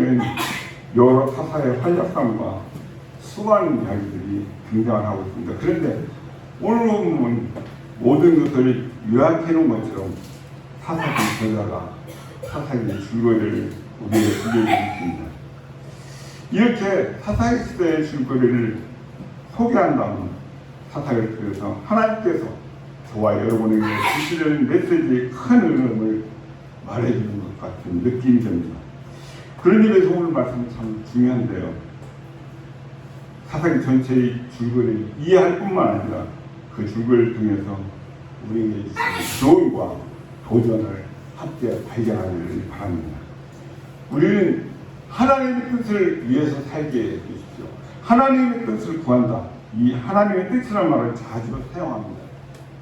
시대에는 여러 타사의 활약상과 수많은 이야기들이 등장하고 있습니다. 그런데 오늘 보면 모든 것을 요약해 놓은 것처럼 타사의 저자가 타사의 줄거리를 우리에게 들려주고 있습니다. 이렇게 타사의 시대의 줄거리를 소개한다면 타사를 통해서 하나님께서 저와 여러분에게 주시려는 메시지의 큰 의미를 말해주는 것 같은 느낌이 듭니다. 그런 의미에서 오늘 말씀은 참 중요한데요. 타사기 전체의 줄거리를 이해할 뿐만 아니라 그 줄거리를 통해서 우리에게 주시는 교훈과 도전을 함께 발견하기를 바랍니다. 우리는 하나님의 뜻을 위해서 살게 해주십시오. 하나님의 뜻을 구한다. 이 하나님의 뜻이라는 말을 자주 사용합니다.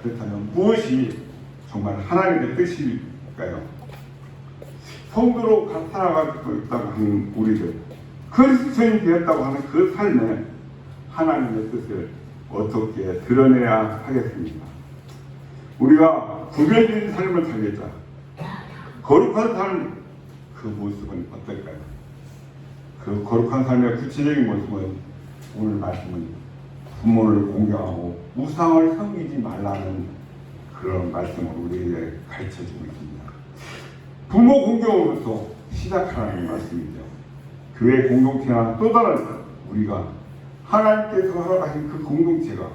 그렇다면 무엇이 정말 하나님의 뜻일까요? 성도로 살아가고 있다고 하는 우리들, 그리스도인이 되었다고 하는 그 삶에 하나님의 뜻을 어떻게 드러내야 하겠습니까? 우리가 구별된 삶을 살겠자 거룩한 삶, 그 모습은 어떨까요? 그 거룩한 삶의 구체적인 모습은 오늘 말씀은 부모를 공경하고 우상을 섬기지 말라는 그런 말씀을 우리에게 가르쳐주고 있습니다. 부모 공경으로부터 시작하라는 말씀이죠. 교회 공동체와 또 다른 우리가 하나님께서 허락하신 그 공동체가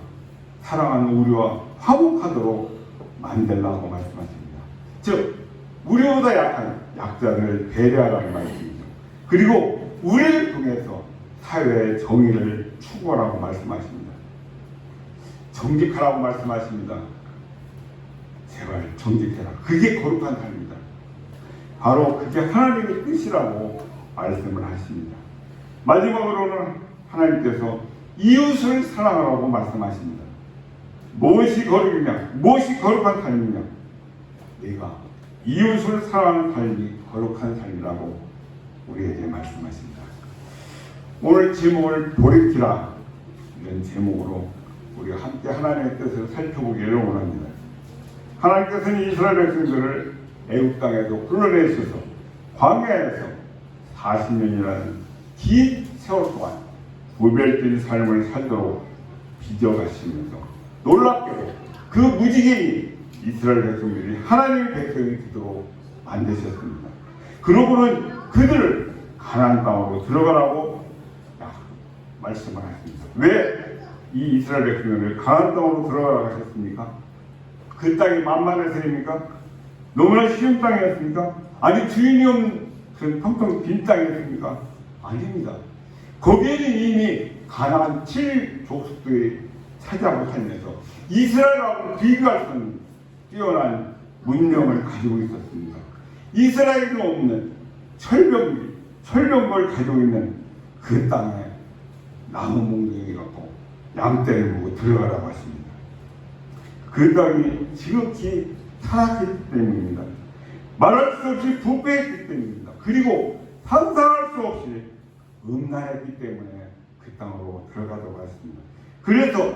사랑하는 우리와 화목하도록 만들라고 말씀하십니다. 즉 우리보다 약한 약자를 배려하라는 말씀이죠. 그리고 우리를 통해서 사회의 정의를 추구하라고 말씀하십니다. 정직하라고 말씀하십니다. 제발 정직해라. 그게 거룩한 삶입니다. 바로 그게 하나님의 뜻이라고 말씀을 하십니다. 마지막으로는 하나님께서 이웃을 사랑하라고 말씀하십니다. 무엇이 거룩이냐? 무엇이 거룩한 삶이냐? 내가 이웃을 사랑하는 삶이 거룩한 삶이라고 우리에게 말씀하십니다. 오늘 제목을 돌이키라, 이런 제목으로 우리가 함께 하나님의 뜻을 살펴보기를 원합니다. 하나님께서는 이스라엘 백성들을 애굽 땅에서 불러내셔서 광야에서 40년이라는 긴 세월 동안 구별된 삶을 살도록 빚어가시면서 놀랍게도 그 무지개인 이스라엘 백성들이 하나님의 백성이 되도록 만드셨습니다. 그러고는 그들을 가나안 땅으로 들어가라고 말씀을 하십니다. 왜 이 이스라엘 백성들을 가나안 땅으로 들어가라고 하셨습니까? 그 땅이 만만해서입니까? 너무나 쉬운 땅이었습니까? 아니 주인이 없는 그런 텅텅 빈 땅이었습니까? 아닙니다. 거기에는 이미 가나안 7족속들이 차지하고 살면서 이스라엘하고 비교할 수 없는 뛰어난 문명을 가지고 있었습니다. 이스라엘도 없는 철벽을 가지고 있는 그 땅에 나무 몽둥이 갖고 양떼를 보고 들어가라고 하십니다. 그 땅이 지극히 타락했기 때문입니다. 말할 수 없이 부패했기 때문입니다. 그리고 상상할 수 없이 음란했기 때문에 그 땅으로 들어가도록 하십니다. 그래서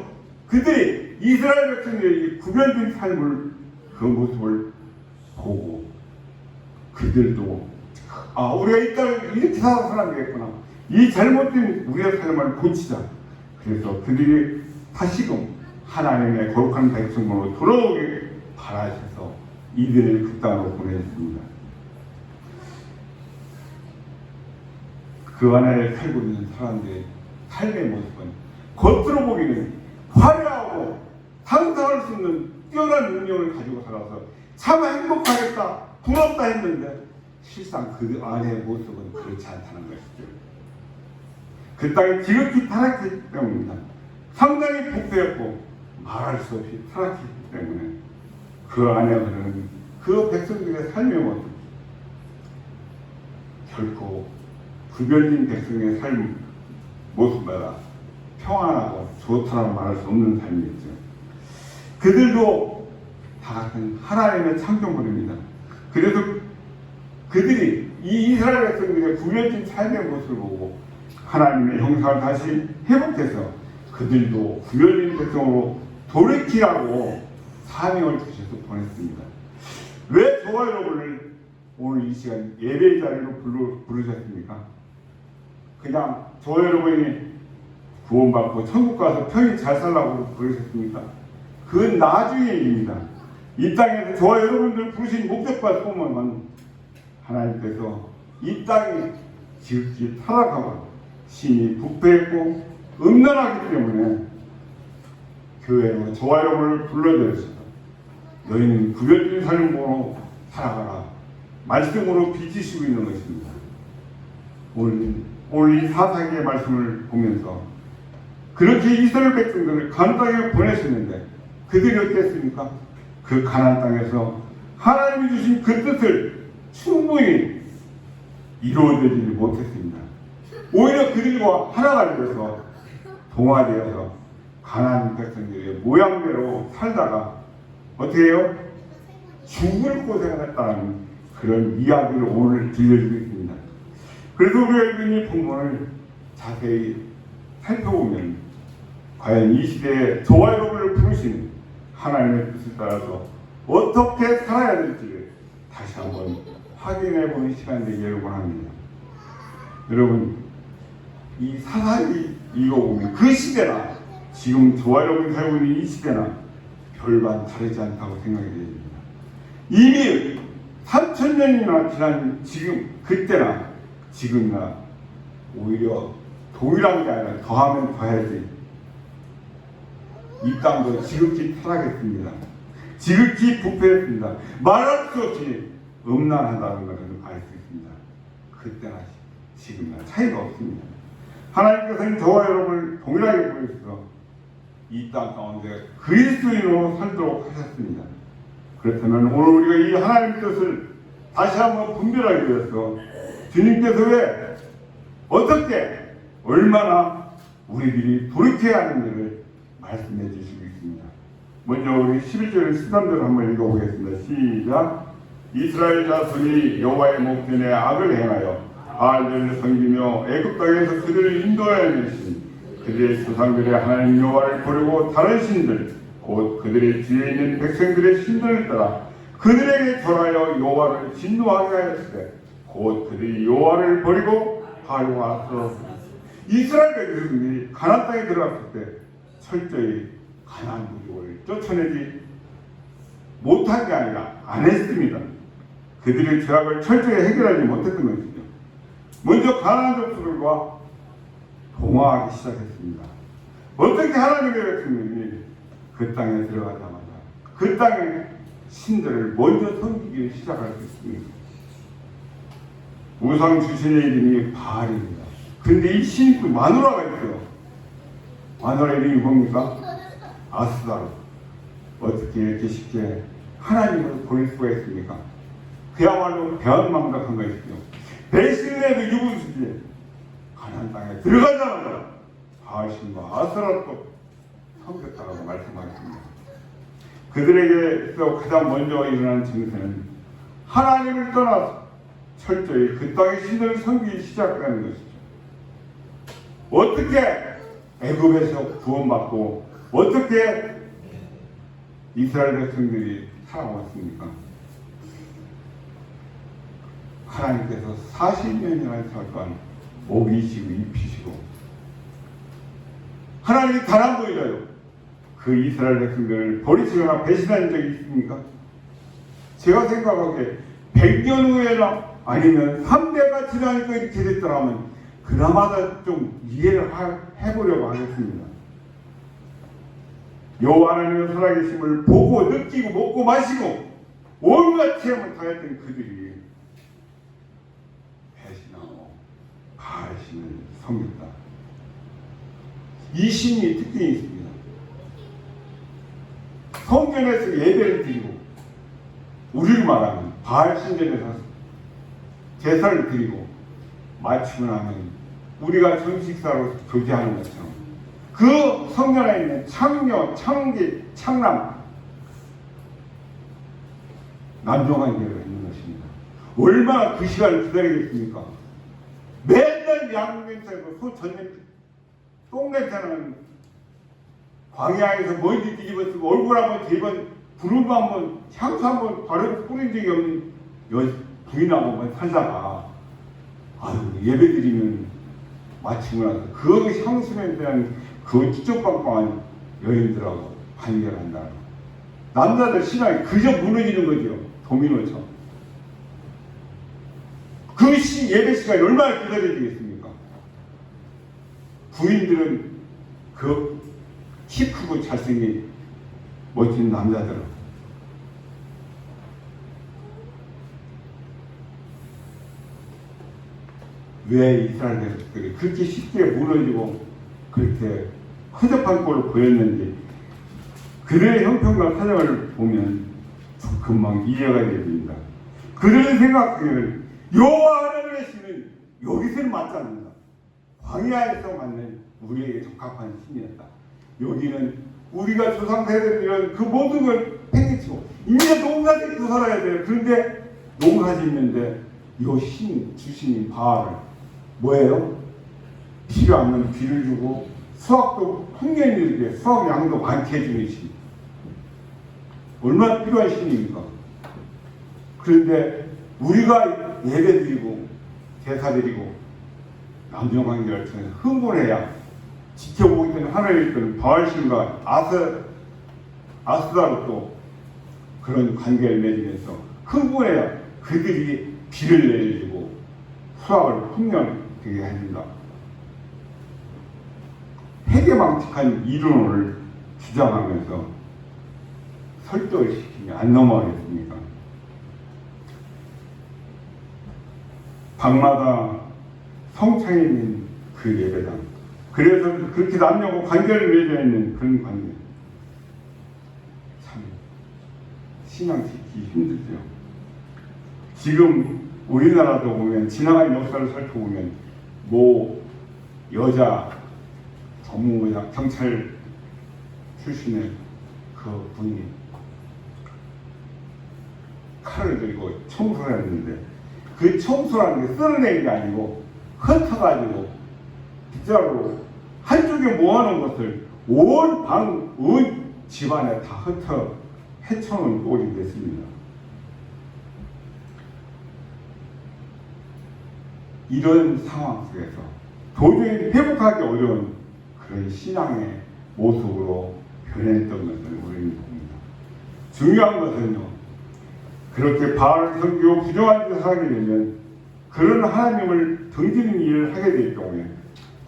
그들이 이스라엘 백성들이 구별된 삶을 그 모습을 보고 그들도 우리가 이 땅을 이렇게 살아야 되겠구나. 이 잘못된 우리의 삶을 고치자. 그래서 그들이 다시금 하나님의 거룩한 백성으로 돌아오길 바라셔서 이들을 그 땅으로 보내셨습니다. 그 안에 살고 있는 사람들의 삶의 모습은 겉으로 보기는 화려하고 상상할 수 없는 뛰어난 능력을 가지고 살아서 참 행복하겠다, 부럽다 했는데 실상 그 안의 모습은 그렇지 않다는 것이죠. 그 땅이 지극히 타락했기 때문입니다. 상당히 복되었고 말할 수 없이 타락했기 때문에 그 안에 흐르는 그 백성들의 삶의 모습, 결코 구별된 백성의 삶 모습마다 평안하고 좋다라고 말할 수 없는 삶이었죠. 그들도 다 같은 하나님의 창조물입니다. 그래서 그들이 이 이스라엘 백성들의 구별된 삶의 모습을 보고 하나님의 형상을 다시 회복해서 그들도 구별된 백성으로 돌이키라고 사명을 주셔서 보냈습니다. 왜 저와 여러분을 오늘 이 시간 예배의 자리로 부르셨습니까? 그냥 저 여러분이 구원받고 천국 가서 편히 잘 살라고 그러셨습니까? 그건 나중의 일입니다. 이 땅에서 저와 여러분들 부르신 목적과 소원은 하나님께서 이 땅이 지극히 타락하고 신이 부패했고 음란하기 때문에 교회로 저와 여러분을 불러들였습니다. 너희는 구별된 삶으로 살아가라. 말씀으로 비치시고 있는 것입니다. 오늘 이 사사기의 말씀을 보면서 그렇게 이스라엘 백성들을 가나안 땅에 보내셨는데 그들이 어땠습니까? 그 가나안 땅에서 하나님이 주신 그 뜻을 충분히 이루어내지 못했습니다. 오히려 그들과 하나가 되어서 동화되어서 가나안 백성들의 모양대로 살다가 어떻게 해요? 죽을 고생했다는 그런 이야기를 오늘 들려주고 있습니다. 그래서 우리가 이 본문을 자세히 살펴보면 과연 이 시대에 저와 여러분을 부르신 하나님의 뜻을 따라서 어떻게 살아야 될지를 다시 한번 확인해 보는 시간 되기를 원합니다. 여러분, 이 사사기 읽어보면 그 시대나 지금 저와 여러분이 살고 있는 이 시대나 별반 다르지 않다고 생각이 됩니다. 이미 3000년이나 지난 지금 그때나 지금이나 오히려 동일한 게 아니라 더하면 더해야지 이 땅도 지극히 타락했습니다. 지극히 부패했습니다. 말할 수 없이 음란하다는 것을 알 수 있습니다. 그때나 지금이나 차이가 없습니다. 하나님께서는 저와 여러분을 동일하게 보여주셔서 이 땅 가운데 그리스도인으로 살도록 하셨습니다. 그렇다면 오늘 우리가 이 하나님의 뜻을 다시 한번 분별하기 위해서 주님께서 왜 어떻게 얼마나 우리들이 돌이켜야 하는지를 말씀해 주시고 있습니다. 먼저 우리 11절 13절 한번 읽어보겠습니다. 시작. 이스라엘 자손이 여호와의 목전에 악을 행하여 바알들을 섬기며 애굽 땅에서 그들을 인도하여 내신 그들의 조상들의 하나님 여호와를 버리고 다른 신들 곧 그들의 뒤에 있는 백성들의 신들을 따라 그들에게 절하여 여호와를 진노하게 하였으되 곧 그들이 여호와를 버리고 바알과 들었습니다. 이스라엘 백성들이 가나안 땅에 들어갔을 때 철저히 가나안 민족을 쫓아내지 못한 게 아니라 안 했습니다. 그들의 죄악을 철저히 해결하지 못했던 것이죠. 먼저 가나안 족속들과 동화하기 시작했습니다. 어떻게 하나님의 백성들이 그 땅에 들어가자마자 그 땅의 신들을 먼저 섬기기 시작할 수 있습니다. 우상 주신의 이름이 바알입니다. 근데 이 신이 또 마누라가 있어요. 마누라 이름이 뭡니까? 아스다로. 어떻게 이렇게 쉽게 하나님을 버릴 수가 있습니까? 그야말로 배은망덕한 것이죠. 배신에도 유분수지 가나안 땅에 들어가자마자 바알신과 아스타로도 섬겼다고 말씀하셨습니다. 그들에게서 가장 먼저 일어난 증세는 하나님을 떠나서 철저히 그 땅의 신을 섬기기 시작하는 것이죠. 어떻게 애굽에서 구원받고 어떻게 이스라엘 백성들이 살아왔습니까? 하나님께서 40년이라는 세월 동안 먹이시고 입히시고 하나님이 단 한 번이라도 그 이스라엘 백성들을 버리시거나 배신한 적이 있습니까? 제가 생각하기에 100년 후에나 아니면 3대가 지나니까 이렇게 됐더라면 그나마도 좀 이해를 해보려고 하겠습니다. 여호와 하나님의 살아계심을 보고 느끼고 먹고 마시고 온갖 체험을 다 했던 그들이 배신하고 바알신을 섬겼다. 이 신이 특징이 있습니다. 성전에서 예배를 드리고 우리를 말하면 바알 신전에서 제사를 드리고 마치고 나면 우리가 정식사로 교제하는 것처럼 그 성전 안에 있는 창녀, 창기, 창남 남종관계가 있는 것입니다. 얼마나 그 시간을 기다리겠습니까? 맨날 양 냄새고 소 전냄새, 똥 냄새는 광야에서 먼지 뒤집어 쓰고 얼굴 한번 대번 부르고 한번 향수 한번 바르고 뿌린 적이 없는 부인하고만 살다가 아유 예배 드리면 마치고 나서 그 향수에 대한 그 찌쩍빵빵한 여인들하고 관계를 한다. 남자들 신앙이 그저 무너지는 거죠. 도미노처럼. 그 예배 시간이 얼마나 기다려지겠습니까? 부인들은 그 키 크고 잘생긴 멋진 남자들은 왜 이스라엘 백성들이 그렇게 쉽게 무너지고 그렇게 허접한 꼴을 보였는지 그들의 형편과 사정을 보면 금방 이해가 됩니다. 그들의 생각에는 여호와 하나님의 신은 여기서는 맞지 않는다. 광야에서 맞는 우리에게 적합한 신이었다. 여기는 우리가 조상 세대들은 그 모든 걸 팽개치고 이제 농사 짓고 살아야 돼요. 그런데 농사 짓는데 요 신 주신인 바알을 뭐예요? 필요 없는 비를 주고 수확도 풍년이게 수확 양도 많게 해주는 신. 얼마나 필요한 신입니까? 그런데 우리가 예배드리고 제사드리고 남녀관계를 통해서 흥분해야 지켜보기 때문에 하나님의 있던 바알신과 아스다로 또 그런 관계를 맺으면서 흥분해야 그들이 비를 내려주고 수확을 풍년되게 해준다. 해괴망측한 이론을 주장하면서 설득을 시키면 안 넘어가겠습니까? 방마다 성창에 있는 그 예배당, 그래서 그렇게 남녀고 관계를 맺어 있는 그런 관계, 참 신앙 지키기 힘들죠. 지금 우리나라도 보면 지나간 역사를 살펴보면 뭐 여자 전문의사 경찰 출신의 그 분이 칼을 들고 청소를 했는데 그 청소라는 게 쓸어내는 게 아니고 흩어가지고 빗자루로 한쪽에 모아놓은 것을 온 집안에 다 흩어 헤쳐놓은 꼴이 됐습니다. 이런 상황 속에서 도저히 회복하기 어려운 그런 신앙의 모습으로 변했던 것을 우리는 봅니다. 중요한 것은요, 그렇게 바알을 섬기고 부정한 짓을 하게 되면 그런 하나님을 등지는 일을 하게 될 경우에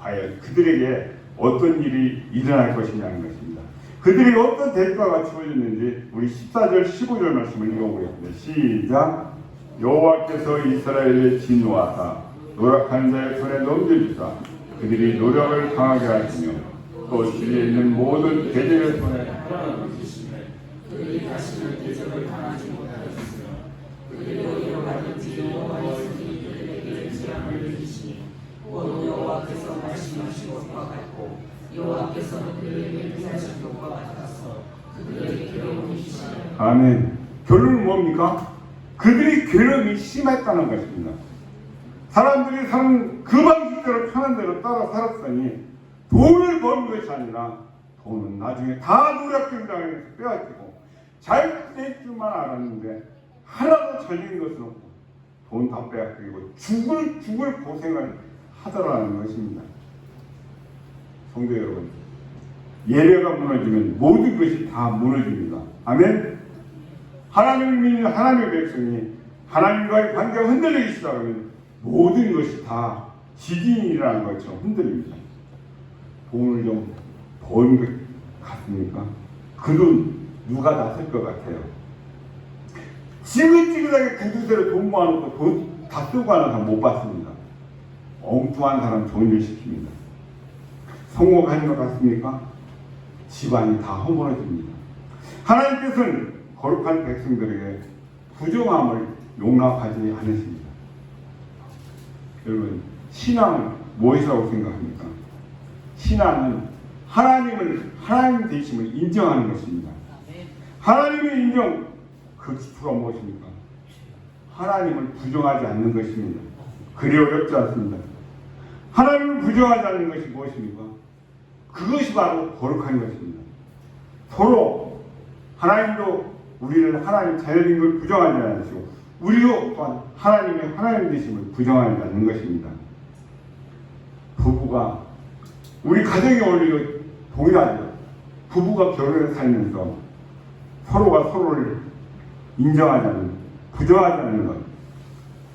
과연 그들에게 어떤 일이 일어날 것이냐는 것입니다. 그들에게 어떤 대가가 주어졌는지 우리 14절 15절 말씀을 읽어보겠습니다. 시작. 여호와께서 이스라엘을 진노하사 노력한 자의 손에 넘겨주사 그들이 노력을 강하게 하시며 또 주위에 있는 모든 대적의 손에 넘기시며 그들이 다시는 대적을 당하지 못하였으며 그들이 어디로 가든지 여호와의 손이 그들에게 재앙을 내리시니 곧 여호와께서 말씀하신 것과 같고 여호와께서는 그들에게 피하신 것과 같아서 그들에게 괴로움이 심하여. 아멘. 결론은 뭡니까? 그들이 괴로움이 심했다는 것입니다. 사람들이 사는 그 방식대로 편한 대로 따라 살았더니 돈을 버는 것이 아니라 돈은 나중에 다 노력경장에서 빼앗기고 잘 될 줄만 알았는데 하나도 잘린 것은 없고 돈 다 빼앗기고 죽을 고생을 하더라는 것입니다. 성도 여러분, 예배가 무너지면 모든 것이 다 무너집니다. 아멘. 하나님을 믿는 하나님의 백성이 하나님과의 관계가 흔들리기 시작하면 모든 것이 다 지진이라는 것처럼 흔들립니다. 돈을 좀 버는 것 같습니까? 그 돈 누가 나설 것 같아요? 지긋지긋하게 구두쇠로 돈 모아놓고 돈 다 쓰고 하는 사람 못 봤습니다. 엉뚱한 사람 정죄시킵니다. 성공하는 것 같습니까? 집안이 다 허물어집니다. 하나님께서는 거룩한 백성들에게 부정함을 용납하지 않으십니다. 여러분, 신앙은 무엇이라고 생각합니까? 신앙은 하나님 되심을 인정하는 것입니다. 하나님의 인정, 그 기초가 무엇입니까? 하나님을 부정하지 않는 것입니다. 그리 어렵지 않습니다. 하나님을 부정하지 않는 것이 무엇입니까? 그것이 바로 거룩한 것입니다. 서로 하나님도 우리를 하나님 자녀인 걸 부정하지 않으시고 우리도 또한 하나님 되심을 부정하지 않는 것입니다. 부부 부부가 우리 가정의 원리로 동일하죠. 부부가 결혼해 살면서 서로가 서로를 인정하지 않는, 부정하지 않는 것,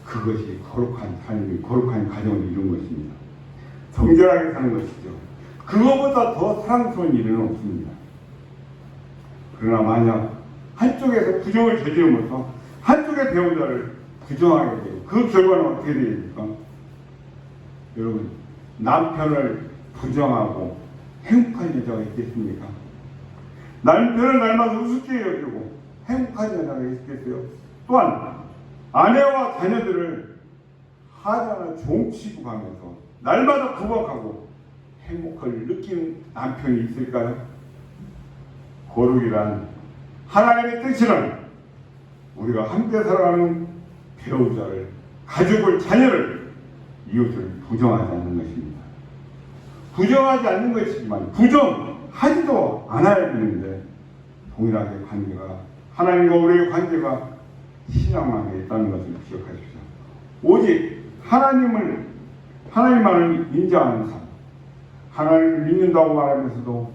그것이 거룩한 삶이, 거룩한 가정을 이룬 것입니다. 정결하게 사는 것이죠. 그거보다 더 사랑스러운 일은 없습니다. 그러나 만약 한쪽에서 부정을 저지르면서 한쪽의 배우자를 부정하게 되고 그 결과는 어떻게 되겠습니까? 여러분, 남편을 부정하고 행복한 여자가 있겠습니까? 남편을 날마다 우습게 여기고 행복한 여자가 있겠어요? 또한 아내와 자녀들을 하자나 종 취급하면서 날마다 구박하고 행복을 느끼는 남편이 있을까요? 거룩이란 하나님의 뜻이란 우리가 함께 살아가는 배우자를, 가족을, 자녀를, 이웃을 부정하지 않는 것입니다. 부정하지 않는 것이지만 부정하지도 않아야 되는데 동일하게 관계가, 하나님과 우리의 관계가 신앙만에 있다는 것을 기억하십시오. 오직 하나님만을 인정하는 삶, 하나님을 믿는다고 말하면서도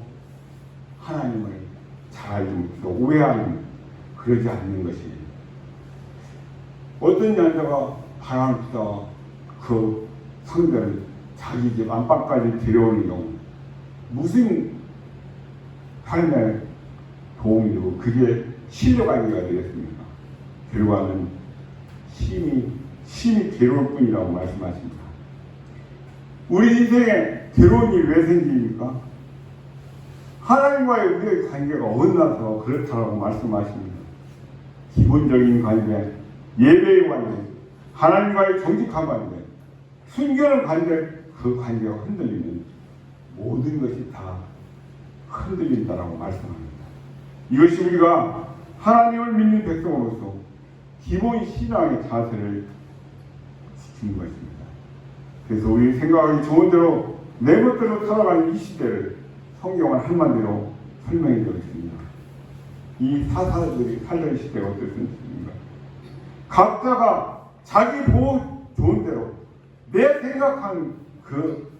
하나님을 잘 알지 못해서 오해하는, 그러지 않는 것이, 어떤 남자가 바람을 피다가 그 상대를 자기 집 안방까지 데려오는 경우 무슨 삶에 도움이 되고 그게 신뢰관계가 되겠습니까? 결과는 심히 괴로울 뿐이라고 말씀하십니다. 우리 인생에 괴로운 일이 왜 생깁니까? 하나님과의 우리의 관계가 어긋나서 그렇다고 말씀하십니다. 기본적인 관계, 예배의 관계, 하나님과의 정직한 관계, 순결한 관계, 그 관계가 흔들리면 모든 것이 다 흔들린다라고 말씀합니다. 이것이 우리가 하나님을 믿는 백성으로서 기본 신앙의 자세를 지키는 것입니다. 그래서 우리 생각하기 좋은 대로 내 멋대로 살아가는 이 시대를 성경은 한마디로 설명해 주었습니다. 이 사사들이 살던 시대가 어떻습니까? 각자가 자기 보호 좋은 대로 내 생각한 그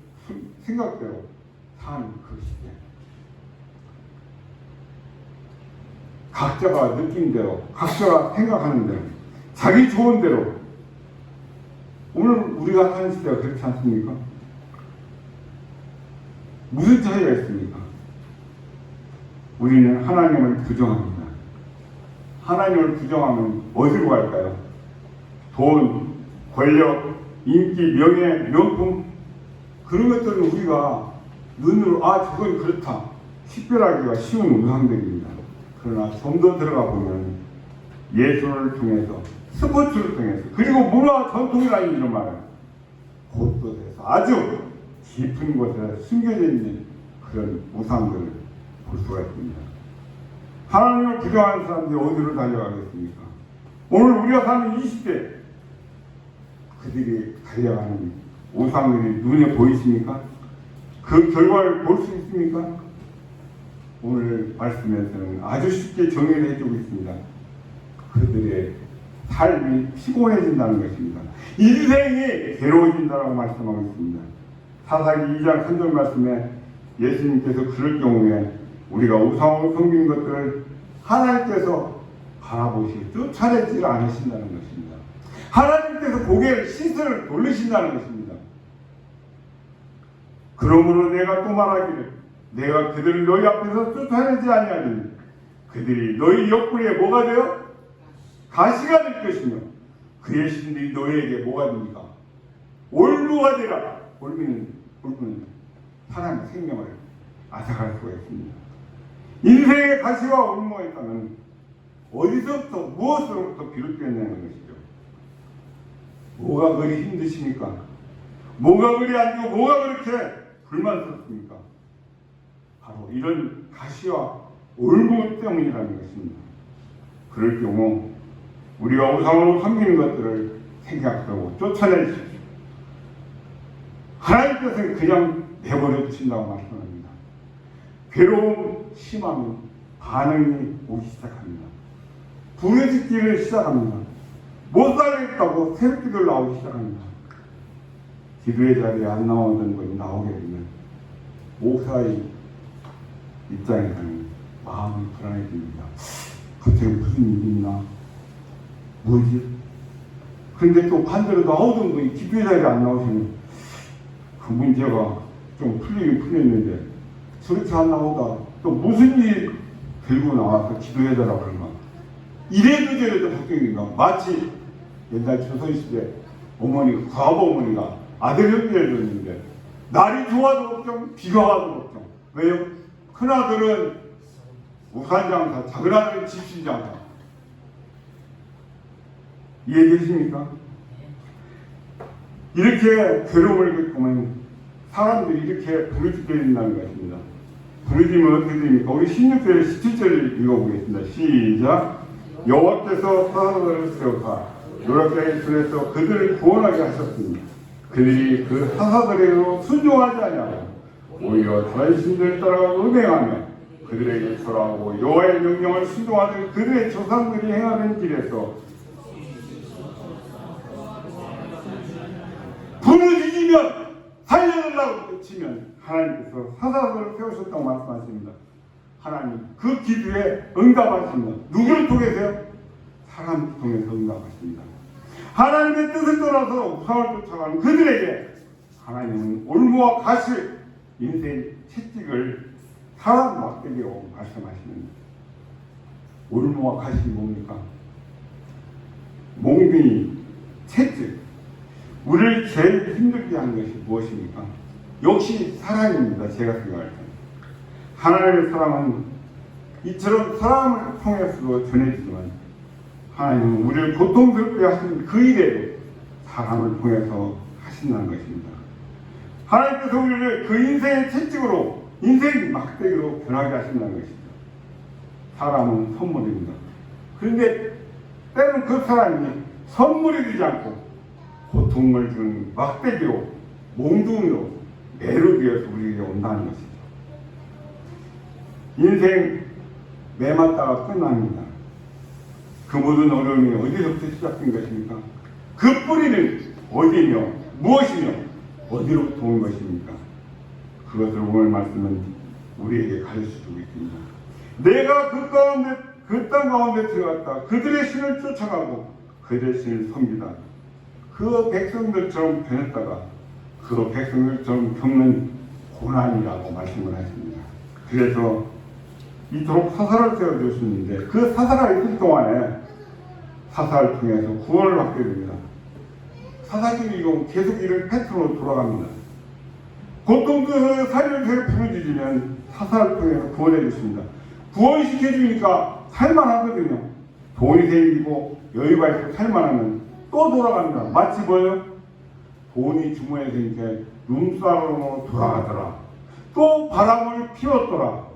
생각대로 사는 그 시대. 각자가 느낀 대로, 각자가 생각하는 대로, 자기 좋은 대로. 오늘 우리가 사는 시대가 그렇지 않습니까? 무슨 차이가 있습니까? 우리는 하나님을 부정합니다. 하나님을 부정하면 어디로 갈까요? 돈, 권력, 인기, 명예, 명품, 그런 것들은 우리가 눈으로 저건 그렇다 식별하기가 쉬운 우상들입니다. 그러나 좀 더 들어가 보면 예술을 통해서, 스포츠를 통해서, 그리고 문화 전통이라는 이런 말은 곳곳에서 아주 깊은 곳에 숨겨져 있는 그런 우상들을 볼 수가 있습니다. 하나님을 부정하는 사람들이 어디로 달려가겠습니까? 오늘 우리가 사는 이 시대, 그들이 달려가는 우상들이 눈에 보이십니까? 그 결과를 볼 수 있습니까? 오늘 말씀에서는 아주 쉽게 정의를 해주고 있습니다. 그들의 삶이 피곤해진다는 것입니다. 인생이 괴로워진다고 말씀하고 있습니다. 사사기 2장 3절 말씀에 예수님께서 그럴 경우에 우리가 우상으로 섬기는 것들을 하나님께서 바라보시고 쫓아내지 않으신다는 것입니다. 하나님께서 고개를 시선을 돌리신다는 것입니다. 그러므로 내가 또 말하기를 내가 그들을 너희 앞에서 쫓아내지 아니하리니 그들이 너희 옆구리에 뭐가 되어? 가시가 될 것이며 그의 신들이 너희에게 뭐가 됩니까? 올무가 되라. 올무는 사람의 생명을 앗아갈 수가 있습니다. 인생의 가시와 올무가 있다면 어디서부터 무엇으로부터 비롯되냐는 것이죠. 뭐가 그리 힘드십니까? 뭐가 그리 안 좋고 뭐가 그렇게 불만스럽습니까? 바로 이런 가시와 올무 때문이라는 것입니다. 그럴 경우 우리가 우상으로 섬기는 것들을 생각하고 쫓아내십시오. 하나님께서는 그냥 내버려 두신다고 말씀합니다. 괴로움 심하면 반응이 오기 시작합니다. 부르짖기를 시작합니다. 못 살겠다고 새벽기도를 나오기 시작합니다. 기도의 자리에 안 나오던 분이 나오게 되면 목사의 입장에서는 마음이 불안해집니다. 갑자기 무슨 일이 있나? 뭐지? 그런데 또 반대로 나오던 분이 기도의 자리에 안 나오시면 그 문제가 좀 풀리긴 풀렸는데 저렇게 안 나오다 또 무슨 일이 들고 나와서 기도해달라고 그런가? 이래도 저래도 걱정인가? 마치 옛날 조선시대 어머니, 과부어머니가 아들 형제를 줬는데 날이 좋아도 걱정, 비가 와도 걱정. 왜요? 큰아들은 우산장사, 작은아들은 집신장사. 이해되십니까? 이렇게 괴로움을 겪으면 사람들이 이렇게 부르짖게 된다는 것입니다. 부르짖으면 어떻게 됩니까? 우리 16절, 17절을 읽어보겠습니다. 시작! 여호와께서 사사들을 세우사 노략자의 손에서 그들을 구원하게 하셨으니 그들이 그 사사들에게로 순종하지 아니하고 오히려 자신들을 따라가고 음행하며 그들에게 절하고 여호와의 명령을 순종하던 그들의 조상들이 행하는 길에서 부르짖으면 살려달라고 외치면 하나님께서 사사들을 세우셨다고 말씀하십니다. 하나님 그 기도에 응답하십니다. 누구를 통해서요? 사람 통해서 응답하십니다. 하나님의 뜻을 떠나서 우상을 쫓아가는 그들에게 하나님은 올무와 가시 인생 채찍을 사람 막대기로 말씀하십니다. 올무와 가시 뭡니까? 몽둥이, 채찍. 우리를 제일 힘들게 하는 것이 무엇입니까? 역시 사랑입니다. 제가 생각할 때. 하나님의 사랑은 이처럼 사람을 통해서도 전해지지만 하나님은 우리를 고통스럽게 하시는 그 일에 사람을 통해서 하신다는 것입니다. 하나님께서 우리를 그 인생의 채찍으로 인생 막대기로 변하게 하신다는 것입니다. 사람은 선물입니다. 그런데 때로는 그 사람이 선물이 되지 않고 고통을 주는 막대기로 몽둥이로 매료되어서 우리에게 온다는 것이죠. 인생 매맞다가 끝납니다. 그 모든 어려움이 어디서부터 시작된 것입니까? 그 뿌리는 어디며 무엇이며 어디로부터 온 것입니까? 그것을 오늘 말씀은 우리에게 가르쳐주고 있습니다. 내가 그 땅 가운데 들어갔다 그들의 신을 쫓아가고 그들의 신을 섬기다 그 백성들처럼 변했다가 그 백성들처럼 겪는 고난이라고 말씀을 하십니다. 그래서 이토록 사사를 세워주셨는데 그 사사가 있을 동안에 사사를 통해서 구원을 받게 됩니다. 사사들이 이건 계속 이런 패턴으로 돌아갑니다. 고통스러운 살려서 부르짖으면 사사를 통해서 구원해 주십니다. 구원시켜주니까 살만하거든요. 돈이 생기고 여유가 있고 살만하면 또 돌아갑니다. 마치 뭐예요? 돈이 주머니에 생기니까 눈싸움으로 돌아가더라. 또 바람을 피웠더라.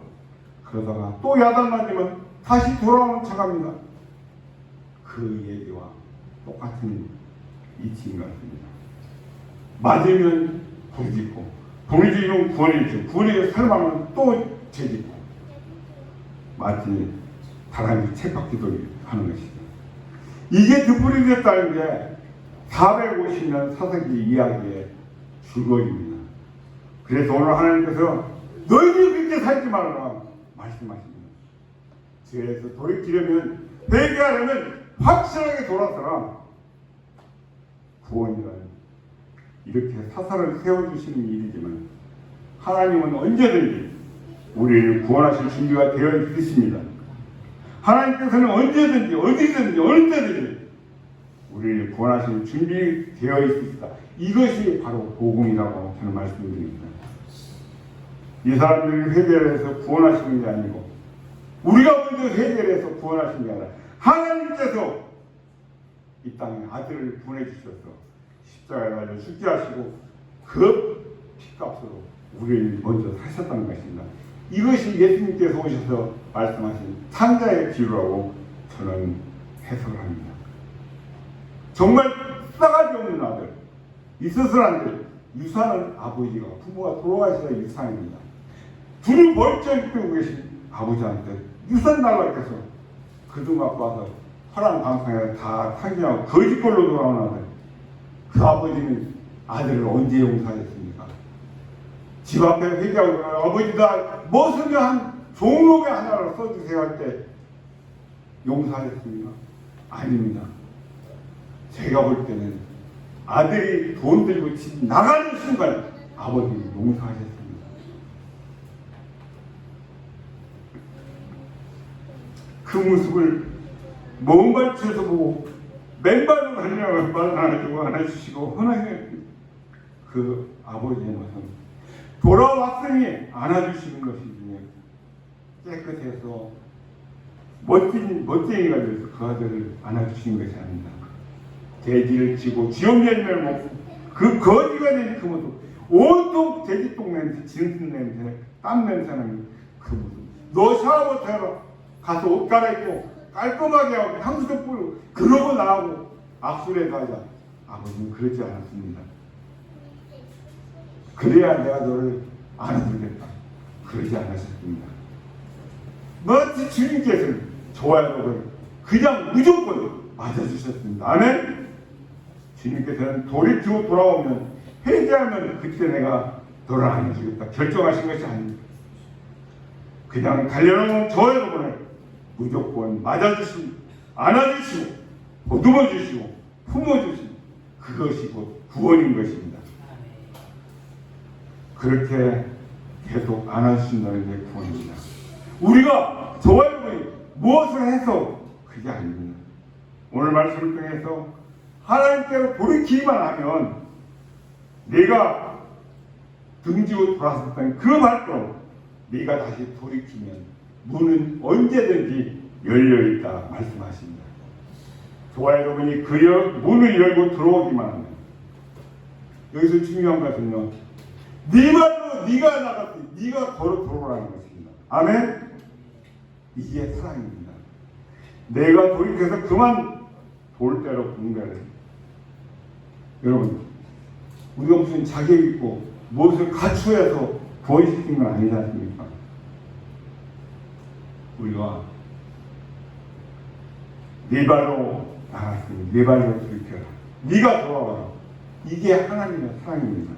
그러다가 또 야단 맞으면 다시 돌아오는 척합니다. 그 얘기와 똑같은 이치인 것 같습니다. 맞으면 부르짖고 부르짖으면 구원해주고 구원해서 살만하면 또 죄짓고 마치 바람이 쳇바퀴돌이 하는 것이죠. 이게 득불이 됐다는 게 450년 사사기 이야기의 줄거리입니다. 그래서 오늘 하나님께서 너희들이 그렇게 살지 말아라 말씀하십니다. 그래서 돌이키려면 회개하려면 확실하게 돌아서라. 구원이란 이렇게 사사를 세워주시는 일이지만 하나님은 언제든지 우리를 구원하실 준비가 되어 있으십니다. 하나님께서는 언제든지 어디든지 어느 때든지 우리를 구원하실 준비되어 있습니다. 이것이 바로 복음이라고 저는 말씀드립니다. 이 사람들을 회개를 해서 구원하시는 게 아니고 우리가 먼저 회개를 해서 구원하신 게 아니라 하나님께서 이 땅에 아들을 보내주셔서 십자가에 달려 죽게 하시고 그 피값으로 우리를 먼저 사셨다는 것입니다. 이것이 예수님께서 오셔서 말씀하신 창자의 비유라고 저는 해석을 합니다. 정말 싸가지 없는 아들, 있어서란들 유산은 아버지가 부모가 돌아가시다 유산입니다. 둘이 멀쩡히 뜨고 계신 아버지한테 유산 달라고 해서 그 돈 갖고 와서 파란 방송에 다 탕진하고 거짓걸로 돌아오는 아들. 그 아버지는 아들을 언제 용서하셨습니까? 집 앞에 회개하고 아버지다 무슨 한 종록에 하나를 써주세요 할 때 용서하셨습니까? 아닙니다. 제가 볼 때는 아들이 돈 들고 집 나가는 순간 아버지는 용서하셨습니다. 그 모습을 먼 발치에서 보고 맨발로 가려고 말 안해주고 안아주시고 하나님의 그 아버지의 모습 돌아왔으니 안아주시는 것이지 깨끗해서 멋쟁이가 돼서 그 아들을 안아주시는 것이 아닙니다. 돼지를 치고 쥐엄열매를 먹고 그 거지가 된 그 모습 온통 돼지똥 냄새, 진흙 냄새, 땀 냄새 나는 그 모습 너 샤워부터 해라 가서 옷 갈아입고 깔끔하게 하고 향수도 뿌리고 그러고 나하고 악수라도 하자. 아버지는 그러지 않았습니다. 그래야 내가 너를 안아주겠다. 그러지 않으셨습니다. 마치 주님께서는 저와 여러분 그냥 무조건 맞아주셨습니다. 아멘? 주님께서는 돌이키고 돌아오면 회개하면 그때 내가 너를 안아주겠다 결정하신 것이 아닙니다. 그냥 달려놓은 저와 여러분을 무조건 맞아주시고 안아주시고 보듬어주시고 품어주시고 그것이 곧 구원인 것입니다. 그렇게 계속 안아주신다는 게 구원입니다. 우리가 저와 여러분이 무엇을 해서 그게 아닙니다. 오늘 말씀을 통해서 하나님께로 돌이키기만 하면 내가 등지고 돌아섰던 그 말대로 네가 다시 돌이키면 문은 언제든지 열려있다 말씀하십니다. 저와 여러분이 그 문을 열고 들어오기만 하면 여기서 중요한 것은요 네 말로 네가 나갔지 네가 걸어 들어오라는 것입니다. 아멘? 이게 사랑입니다. 내가 돌이켜서 그만 돌대로 분별해. 여러분 우리가 무슨 자격 있고 무엇을 갖추어서 구원시킨 건 아니지 않습니까? 우리가 네 발로 나갔으니 네 발로 돌이켜라. 네가 돌아와라. 이게 하나님의 사랑입니다.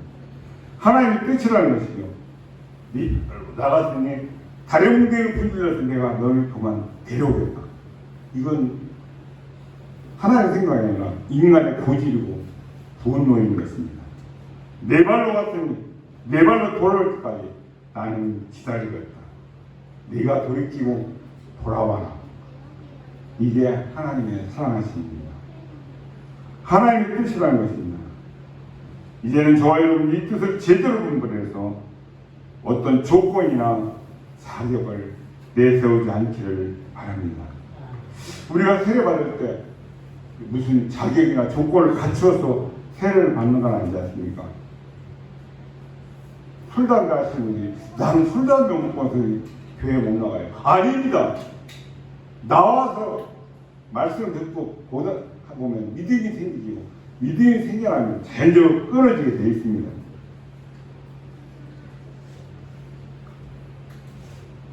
하나님의 뜻이라는 것이죠. 네 발로 나갔으니 다른 데를 분들려서 내가 너를 그만 데려오겠다. 이건 하나님의 생각이 아니라 인간의 고질이고 분노인 것입니다. 네 발로 갔으니 네 발로 돌아올 때까지 나는 기다리겠다. 네가 돌이키고 돌아와라. 이게 하나님의 사랑하심입니다. 하나님의 뜻이라는 것입니다. 이제는 저와 여러분이 이 뜻을 제대로 분별해서 어떤 조건이나 자격을 내세우지 않기를 바랍니다. 우리가 세례 받을 때 무슨 자격이나 조건을 갖추어서 세례를 받는 건 아니지 않습니까? 술, 담배 하시는 분이 나는 술, 담배 못 먹어서 교회 못 나가요. 아닙니다. 나와서 말씀 듣고 보다 보면 믿음이 생기고 믿음이 생겨나면 자연적으로 끊어지게 되어 있습니다.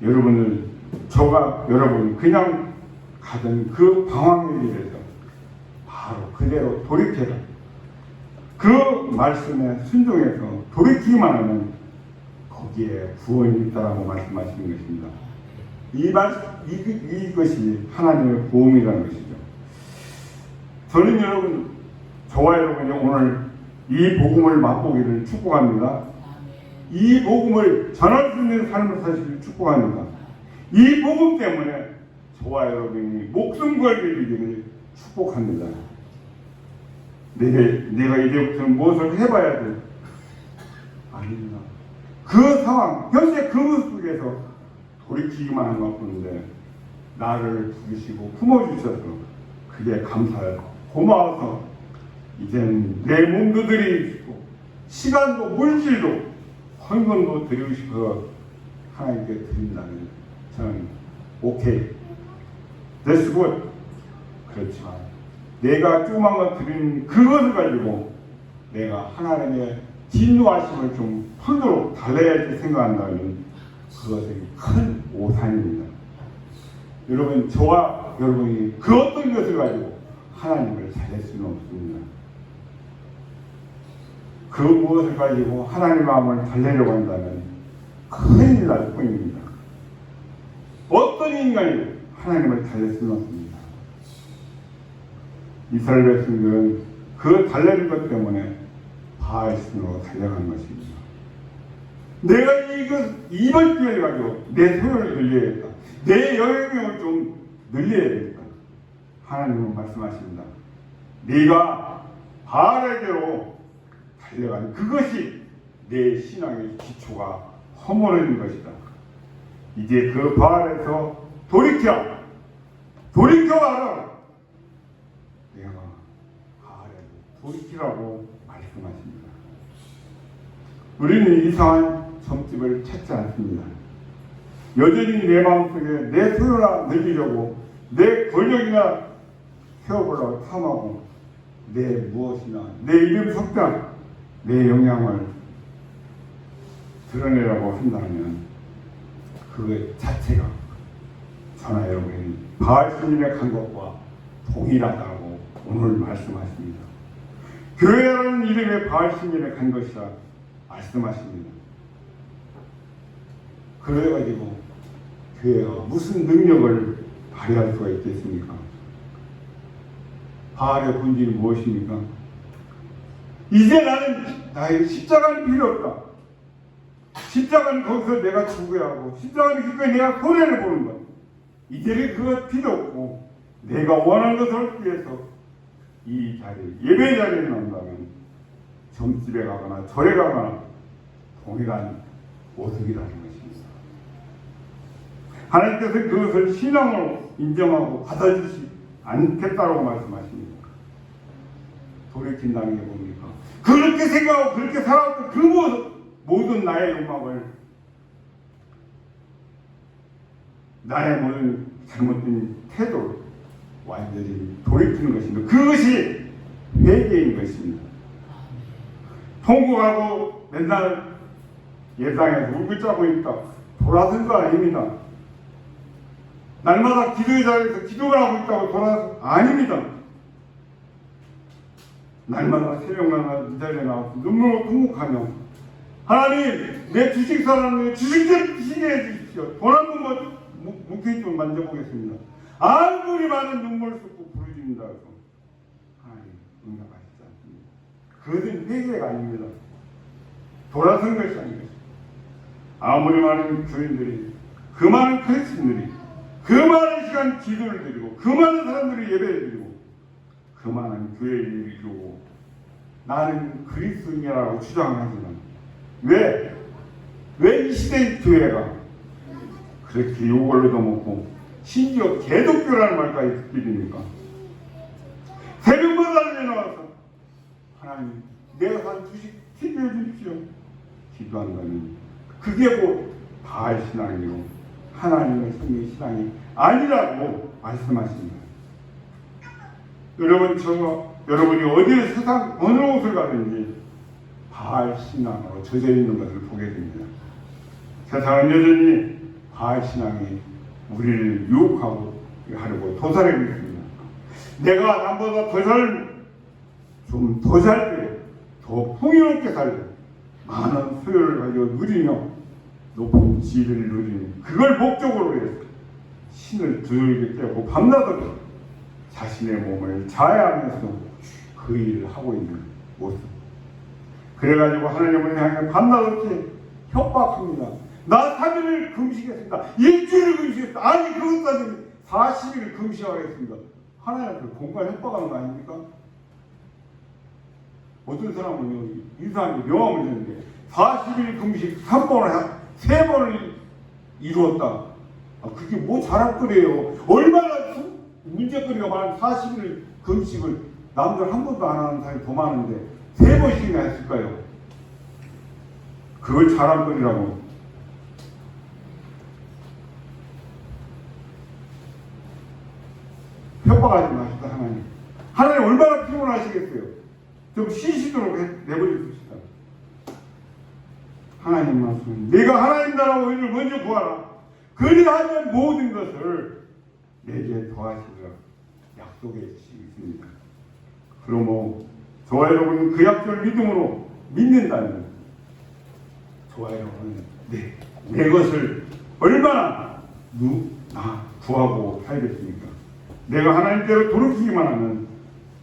여러분 그냥 가던 그 방황의 길에서 바로 그대로 돌이켜라. 그 말씀에 순종해서 돌이키기만 하면 거기에 구원이 있다라고 말씀하시는 것입니다. 이것이 하나님의 보험이라는 것이죠. 저는 여러분, 저와 여러분이 오늘 이 복음을 맛보기를 축복합니다. 이 복음을 전할 수 있는 삶을 사시기를 축복합니다. 이 복음 때문에 저와 여러분이 목숨 걸게 되기를 축복합니다. 내가 이제부터는 무엇을 해봐야 돼? 아닙니다. 그 상황, 현재 그 모습 속에서 돌이키기만 하는 것 뿐인데 나를 부르시고 품어주셔서 그게 감사해요. 고마워서 이제는 내 몸도 드리고 시간도 물질도 헌금도 드리고 싶어 하나님께 드린다면 저는 오케이, that's good. 그렇지만 내가 조그만 것 드린 그것을 가지고 내가 하나님의 진노하심을 좀 풀도록 달래야지 생각한다면 그것은 큰 오산입니다. 여러분, 저와 여러분이 그 어떤 것을 가지고 하나님을 살릴 수는 없습니다. 그 무엇을 가지고 하나님의 마음을 달래려고 한다면 큰일 날 뿐입니다. 어떤 인간이 하나님을 달랠 수는 없습니다. 이스라엘 백성들은 그 달래는 것 때문에 바알신으로 달려간 것입니다. 내가 이번 기회를 가지고 내 소유를 늘려야겠다. 내 영향력을 좀 늘려야겠다. 하나님은 말씀하십니다. 네가 바알에게로 달려간 그것이 내 신앙의 기초가 허물어진 것이다. 이제 그 바알에서 돌이켜와라. 내가 바알에서 돌이키라고 말씀하십니다. 우리는 이상한 점집을 찾지 않습니다. 여전히 내 마음속에 내 소유나 늘리려고 내 권력이나 세워보려고 탐하고 내 무엇이나 내 이름 석당 내 영향을 드러내려고 한다면 그 자체가 저나 여러분이 바알신님에 간 것과 동일하다고 오늘 말씀하십니다. 교회라는 이름의 바알신님에 간 것이라 말씀하십니다. 그래가지고 교회가 무슨 능력을 발휘할 수가 있겠습니까? 바알의 본질이 무엇입니까? 이제 나의 십자가는 필요 없다. 십자가는 거기서 내가 죽어야 하고 십자가는 기꺼이 내가 손해를 보는 것. 이제는 그거 필요 없고 내가 원하는 것을 얻기 위해서 이 자리, 예배 자리에 나온다면 점집에 가거나 절에 가거나 동일한 모습이라는 것입니다. 하나님께서 그것을 신앙으로 인정하고 받아주지 않겠다고 말씀하십니다. 돌이킨다는 게 뭡니까? 그렇게 생각하고 그렇게 살아왔던 그 모든 나의 욕망을 나의 모든 잘못된 태도를 완전히 돌이키는 것입니다. 그것이 회개인 것입니다. 통곡하고 맨날 예상에서 울고 짜고 있다. 돌아선 거 아닙니다. 날마다 기도의 자리에서 기도를 하고 있다고 돌아선 아닙니다. 날마다 새벽마다 이 자리에 나와서 눈물로 통곡하며 하나님 내 주식 사람을 주식해 주십시오. 돈 한 번만 묵히 좀 만져보겠습니다. 아무리 많은 눈물을 쏟고 부르짖는다 해서 하나님 응답하시지 않습니다. 그것은 회개가 아닙니다. 돌아선 것이 아닙니다. 아무리 많은 교인들이 그 많은 크리스천들이 그 많은 시간 기도를 드리고 그 많은 사람들이 예배를 드리고 그 많은 교회를 이루고 나는 그리스도인이라고 주장하지만 왜 이 시대의 교회가 그렇게 욕을 얻어먹고 심지어 개독교라는 말까지 듣게 됩니까? 새벽마다 내려와서 하나님 내가 산 주식 기도해 주십시오. 기도한다면 그게 곧 바알 신앙이요 하나님의 성의 신앙이 아니라고 말씀하십니다. 여러분이 어디 세상 어느 곳을 가든지 바알 신앙으로 젖어 있는 것을 보게 됩니다. 세상은 여전히 바알 신앙이 우리를 유혹하고 하려고 도살하고 있습니다. 내가 남보다 더 살고 더 풍요롭게 살고 많은 소유를 가지고 누리며 높은 지위를 누리는 그걸 목적으로 해서 신을 두들겨 깨고 밤낮으로 자신의 몸을 자해하면서 그 일을 하고 있는 모습. 그래가지고 하나님을 향해 밤낮없이 협박합니다. 나 3일을 금식했습니다. 일주일을 금식했습니다. 아니 그것 따지면 40일을 금식하겠습니다. 하나님을 공간 협박하는 거 아닙니까? 어떤 사람은 이상하게 명함을 주는데 40일 금식 3번을 이루었다. 그게 뭐 잘할 거래요. 얼마나 문제거리가 많은 40일 금식을 남들 한 번도 안 하는 사람이 더 많은데 3번씩이나 했을까요? 그걸 잘할 거리라고. 협박하지 마시다 하나님. 하나님 얼마나 피곤하시겠어요. 좀 쉬시도록 내버려둡시다. 하나님 말씀. 내가 하나님 나라와 의를 먼저 구하라. 그리하면 모든 것을 내게 더하시리라 약속해 주시고 있습니다. 그러므로 저와 여러분은 그 약속을 믿음으로 믿는다면 좋아요. 내 것을 얼마나 구하고 살겠습니까? 내가 하나님께로 돌이키기만 하면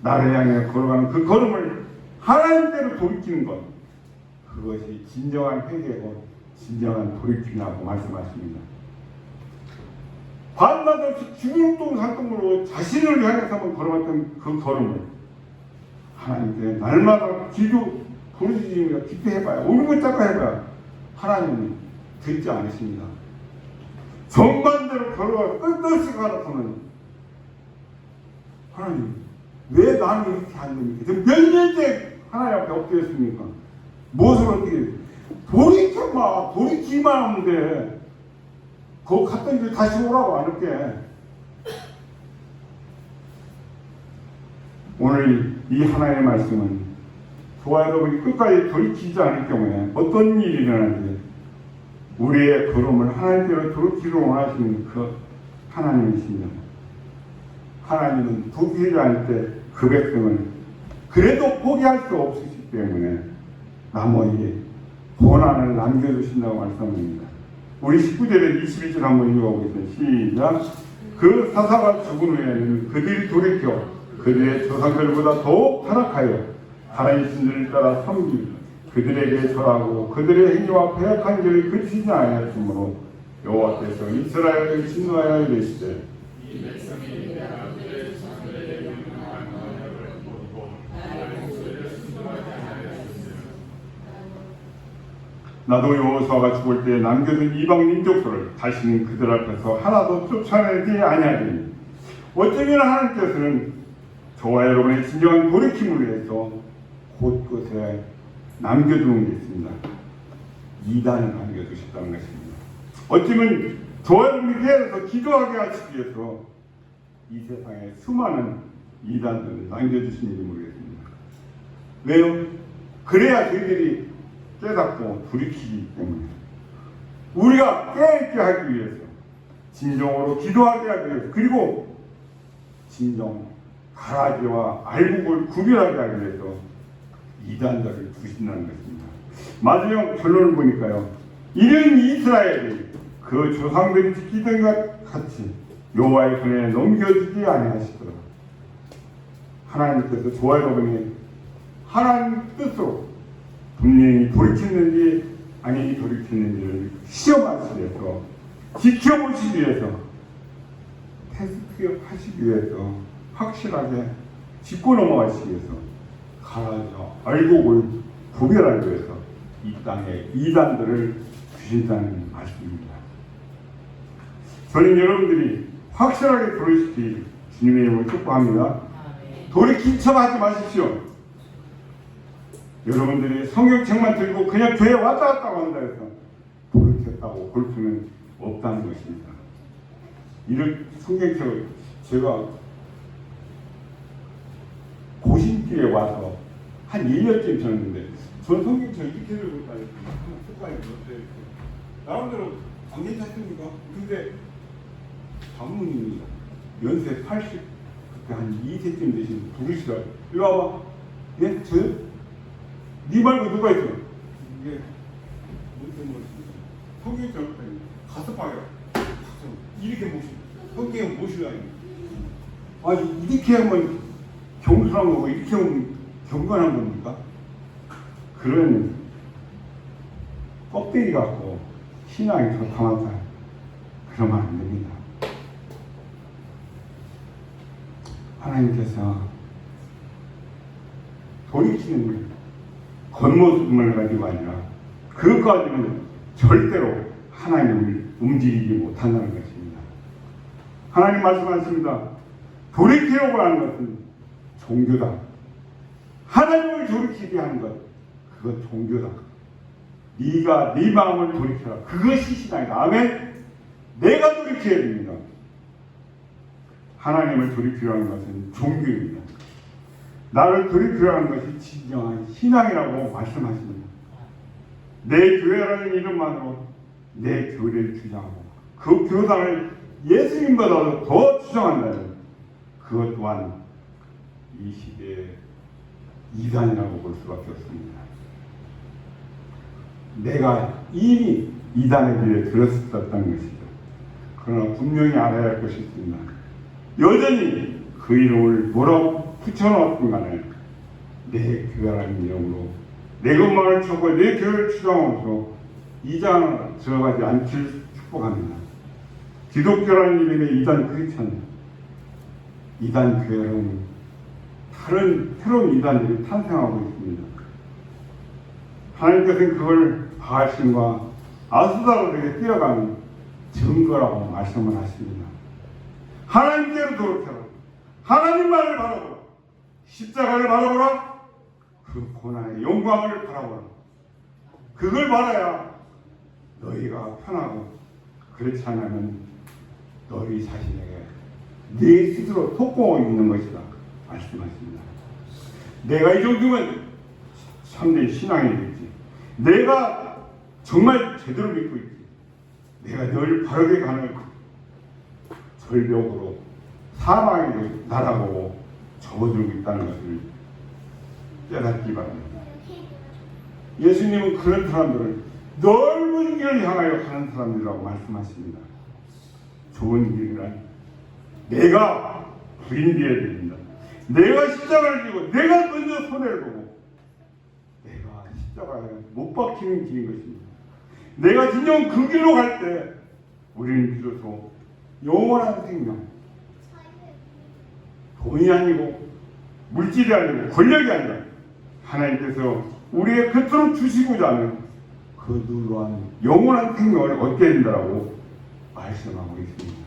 나를 향해 걸어가는 그 걸음을 하나님께로 돌이키는 것, 그것이 진정한 회개고 진정한 돌이킴이라고 말씀하십니다. 밤낮 없이 죽을동 살동으로 자신을 향해서만 걸어갔던 그 걸음을 하나님께 날마다 기도 부르짖으며 기도해봐야, 울고 닦아 해봐야 하나님은 듣지 않으십니다. 정반대로 걸어가 끝없이 가라서는 하나님 왜 나는 이렇게 안 됩니까? 몇 년째 하나님 앞에 엎드렸습니까? 무엇을 어떻게 돌이키기만 하면 돼. 거기 갔던 길 다시 오라고 안 할게. 오늘 이 하나님의 말씀은 저와 여러분이 끝까지 돌이키지 않을 경우에 어떤 일이 일어나는지, 우리의 걸음을 하나님께로 돌이키기를 원하시는 그 하나님이십니다. 하나님은 포기하지 않을 때 그 백성을 그래도 포기할 수 없으시기 때문에 나머지 고난을 남겨주신다고 말씀합니다. 우리 19절에 21절 한번 읽어보겠습니다. 시작. 그 사사가 죽은 후에는 그들이 돌이켜 그들의 조상들보다 더욱 타락하여 하나님 신들을 따라 섬기고 그들에게 절하고 그들의 행위와 패역한 길을 그치지 아니하였으므로 여호와께서 이스라엘을 진노하여 이르시되 이 백성이 내가 그들의 조상들에게 명령한 언약을 모르고 나의 목소리를 순종하지 아니하였으며 나도 여호수아가 죽을 때 남겨둔 이방 민족들을 다시는 그들 앞에서 하나도 쫓아내지 아니하리니 어쩌면 하나님께서는 저와 여러분의 진정한 돌이킴을 위해서 곳곳에 남겨두는 게 있습니다. 이단을 남겨두셨다는 것입니다. 어쩌면 저와 여러분이 깨어서 기도하게 하시기 위해서 이 세상에 수많은 이단들을 남겨주시는지 모르겠습니다. 왜요? 그래야 저희들이 깨닫고 돌이키기 때문에, 우리가 깨있게 하기 위해서, 진정으로 기도하게 하기 위해서, 그리고 진정 가라지와 알곡을 구별하게 하기 위해서 이단자를 두신다는 것입니다. 마지막 결론을 보니까요, 이런 이스라엘이 그 조상들이 지키던 것 같이 여호와의 손에 넘겨지지 아니하시더라. 하나님께서 저와 여러분이 하나님 뜻으로 분명히 돌이켰는지 아니 돌이켰는지를 시험하시기 위해서, 지켜보시기 위해서, 테스트 하시기 위해서, 확실하게 짚고 넘어가시기 위해서, 가라지와 알곡을 구별하기 위해서 이 땅에 이단들을 주신다는 말씀입니다. 저는 여러분들이 확실하게 돌이키기 주님의 이름을 축복합니다. 돌이킨 척 하지 마십시오. 여러분들이 성경책만 들고 그냥 교회 왔다 갔다 한다 해서 돌이켰다고 볼 수는 없다는 것입니다. 이런 성경책을 제가 고신길에 와서 한 1년쯤 지났는데, 전 성경책을 이렇게 들고 있다니까 습관이 들었어요. 나름대로 안 괜찮습니까? 근데 장모님이 연세 80, 그때 한 2세쯤 되신 부르시더라고요. 이리 와봐. 예? 저요? 네 말고 누가 있어? 이게 무슨 말씀이야? 성경책을 가서 봐요. 이렇게 모시고 성경을 모시라니. 아니 이렇게 하면 경솔한 거고 이렇게 하면 경건한 겁니까? 그런 껍데기 갖고 신앙이 좋다마다 그러면 안 됩니다. 하나님께서 돌이키는 겉모습을 가지고 아니라 그것까지는 절대로 하나님을 움직이지 못한다는 것입니다. 하나님 말씀하십니다. 돌이키려고 하는 것은 종교다. 하나님을 돌이키게 하는 것, 그건 종교다. 네가 네 마음을 돌이켜라. 그것이 신앙이다. 아멘. 내가 돌이켜야 됩니다. 하나님을 돌이키려 하는 것은 종교입니다. 나를 돌이키려 하는 것이 진정한 신앙이라고 말씀하십니다. 내 교회라는 이름만으로 내 교회를 주장하고 그 교단을 예수님보다도 더 주장한다면 그것 또한 이 시대의 이단이라고 볼 수밖에 없습니다. 내가 이미 이단의 길에 들었었다는 것이죠. 그러나 분명히 알아야 할 것이 있습니다. 여전히 그 이름을 뭐라고 붙여놓았든 간에 내 교회라는 이름으로 내 것만을 찾고 내 교회를 추정하면서 이단을 들어가지 않길 축복합니다. 기독교라는 이름의 이단 크리스천, 이단 교회는 다른 새로운 이단들이 탄생하고 있습니다. 하나님께서는 그걸 바알신과 아스다로에게 뛰어가는 증거라고 말씀을 하십니다. 하나님께로 돌아가라. 하나님만을 바라보라. 십자가를 바라보라. 그 고난의 영광을 바라보라. 그걸 바라야 너희가 편하고, 그렇지 않으면 너희 자신에게 네 스스로 속고 있는 것이다 말씀하십니다. 내가 이 정도면 참된 신앙이겠지. 내가 정말 제대로 믿고 있지. 내가 늘 바르게 가는 절벽으로 사망의 나라고 접어들고 있다는 것을 깨닫기 바랍니다. 예수님은 그런 사람들을 넓은 길을 향하여 가는 사람들이라고 말씀하십니다. 좋은 길이란 내가 부인되어야 됩니다. 내가 십자가를 지고 내가 먼저 손해를 보고 내가 십자가에 못 박히는 길인 것입니다. 내가 진정 그 길로 갈 때 우리는 비로소 영원한 생명, 돈이 아니고 물질이 아니고 권력이 아니라 하나님께서 우리의 그토록 주시고자 하는 그 누구한 영원한 생명을 얻게 된다고 말씀하고 있습니다.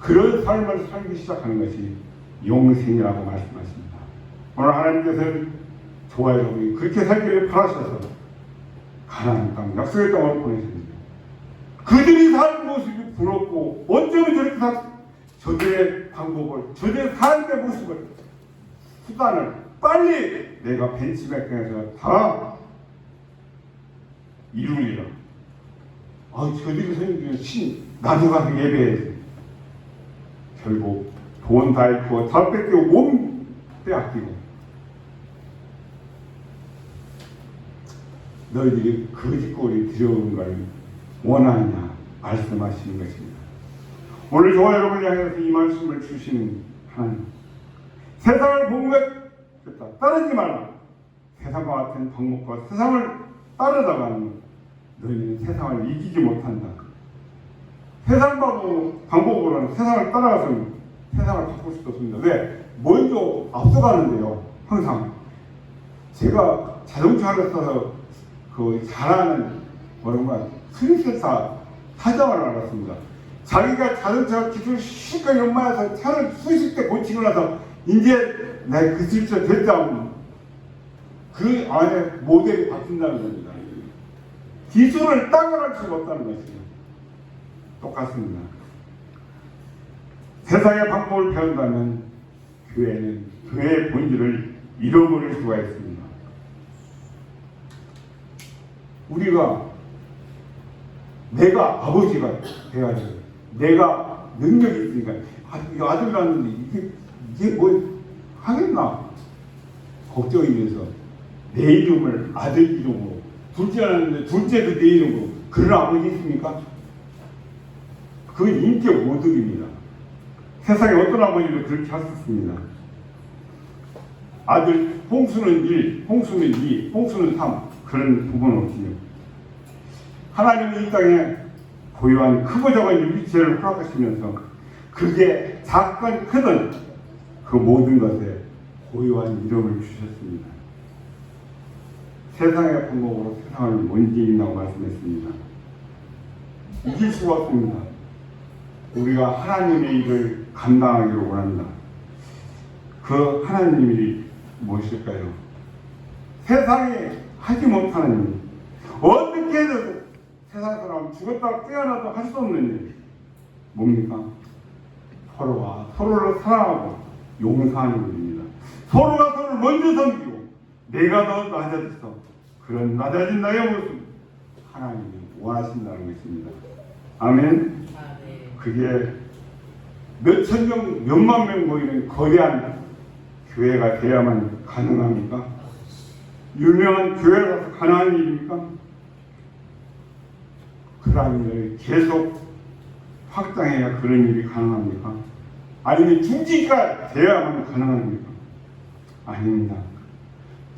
그런 삶을 살기 시작하는 것이 영생이라고 말씀하십니다. 오늘 하나님께서는 저와 여러분이 그렇게 살기를 바라셔서 가나안 땅, 약속의 땅을 보내십니다. 그들이 사는 모습이 부럽고 어쩌면 저렇게 저들의 방법을, 저들의 삶의 모습을, 수단을 빨리 내가 벤치마킹해서 다 이루리라. 저들이 생긴 나도 가서 예배해야지. 결국 돈 다 잃고 다 뺏기고 몸 빼앗기고 너희들이 거짓골이 들여오는 걸 원하느냐 말씀하시는 것입니다. 오늘 저와 여러분을 향해서 이 말씀을 주시는 하나님, 세상을 본 것 따르지 말라. 세상과 같은 방법과 세상을 따르다가는 너희는 세상을 이기지 못한다. 세상 방법으로는 세상을 따라가서는 세상을 바꿀 수도 없습니다. 왜? 먼저 앞서가는데요. 항상 제가 자동차를 써서 잘하는 수리센터 사장을 알았습니다. 자기가 자동차 기술 실컷 연마해서 차를 수십 대 고치고 나서 이제 내 기술자 됐다 그 안에 모델이 바뀐다는 겁니다. 기술을 따라갈 수가 없다는 것이죠. 똑같습니다. 세상의 방법을 배운다면 교회는 교회의 본질을 잃어버릴 수가 있습니다. 우리가 내가 아버지가 돼가지고 내가 능력이 있으니까 아들 낳는데 이게 뭐 하겠나 걱정이 돼서 내 이름을 아들 이름으로, 둘째 낳았는데 둘째도 내 이름으로, 그런 아버지 있습니까? 그건 인격 모독입니다. 세상에 어떤 아버지도 그렇게 하셨습니다. 아들 홍수는 1, 홍수는 2, 홍수는 3 그런 부분은 없지요. 하나님은 이 땅에 고요한 크고 작은 유기체를 허락하시면서 그게 작건 크든 그 모든 것에 고요한 이름을 주셨습니다. 세상의 방법으로 세상을 못 이긴다고 말씀했습니다. 이길 수가 없습니다. 우리가 하나님의 일을 감당하기를 원합니다. 그 하나님 일이 무엇일까요? 세상이 하지 못하는 일, 어떻게 해도 세상 사람 죽었다가 깨어나도 할 수 없는 일, 뭡니까? 서로가 서로를 사랑하고 용서하는 일입니다. 서로가 서로를 먼저 섬기고 내가 더 낮아졌어, 그런 낮아진 나의 모습 하나님이 원하신다는 것입니다. 아멘. 그게 몇천 명, 몇만 명 모이는 거대한 교회가 돼야만 가능합니까? 유명한 교회라서 가능한 일입니까? 그런 일을 계속 확장해야 그런 일이 가능합니까? 아니면 중지가 돼야만 가능합니까? 아닙니다.